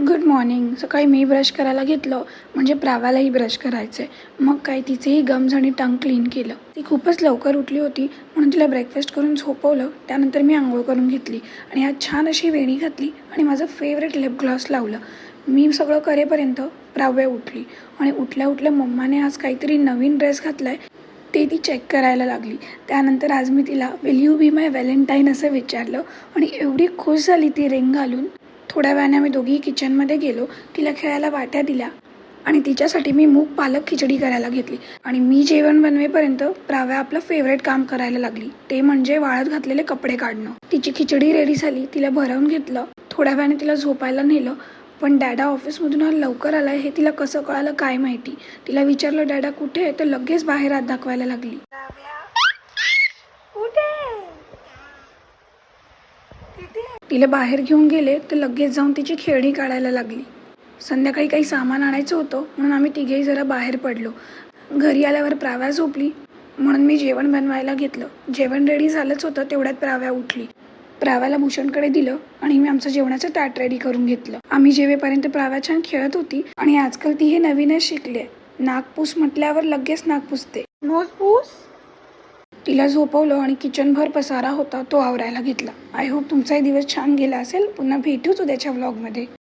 Good morning. सकाळी मी brush करायला घेतलं म्हणजे प्राव्यालाही ब्रश करायचं आहे. मग काय तिचेही गम्स आणि टंग क्लीन केलं. ती खूपच लवकर उठली होती म्हणून तिला ब्रेकफास्ट करून झोपवलं. त्यानंतर मी आंघोळ करून घेतली आणि आज छान अशी वेणी घातली आणि माझं फेवरेट लिप ग्लॉस लावलं. मी सगळं करेपर्यंत प्राव्या उठली आणि उठल्या उठल्या मम्माने आज काहीतरी नवीन ड्रेस घातला आहे ते ती चेक करायला लागली. त्यानंतर आज मी तिला will you be my Valentine असं विचारलं आणि एवढी खुश झाली ती रिंग घालून. थोड्या वेळाने आम्ही दोघी किचनमध्ये गेलो. तिला खेळायला वाट्या दिल्या आणि तिच्यासाठी मी मूग पालक खिचडी करायला घेतली आणि मी जेवण बनवेपर्यंत प्राव्या आपलं फेवरेट काम करायला लागली, ते म्हणजे वाळत घातलेले कपडे काढणं. तिची खिचडी रेडी झाली. तिला भरवून घेतलं. थोड्या वेळाने तिला झोपायला नेलं. पण डॅडा ऑफिसमधून आज लवकर आला हे तिला कसं कळालं काय माहिती. तिला विचारलं डॅडा कुठे आहे, तर लगेच बाहेर हात दाखवायला लागली. तिला बाहेर घेऊन गेले तर लगेच जाऊन तिची खेळणी काढायला लागली. संध्याकाळी काही सामान आणायचं होतं म्हणून आम्ही तिघेही जरा बाहेर पडलो. घरी आल्यावर प्राव्या झोपली म्हणून मी जेवण बनवायला घेतलं. जेवण रेडी झालंच होतं तेवढ्यात प्राव्या उठली. प्राव्याला भूषणकडे दिलं आणि मी आमचं जेवणाचं ताट रेडी करून घेतलं. आम्ही जेवेपर्यंत प्राव्या छान खेळत होती आणि आजकाल ती हे नवीनच शिकली आहे. नागपूस म्हटल्यावर लगेच नाक पुसते. नोजपूस. तिला झोपवलं आणि किचनभर पसारा होता तो आवरायला घेतला. आय होप तुमचाही दिवस छान गेला असेल. पुन्हा भेटूच उद्याच्या व्लॉगमध्ये.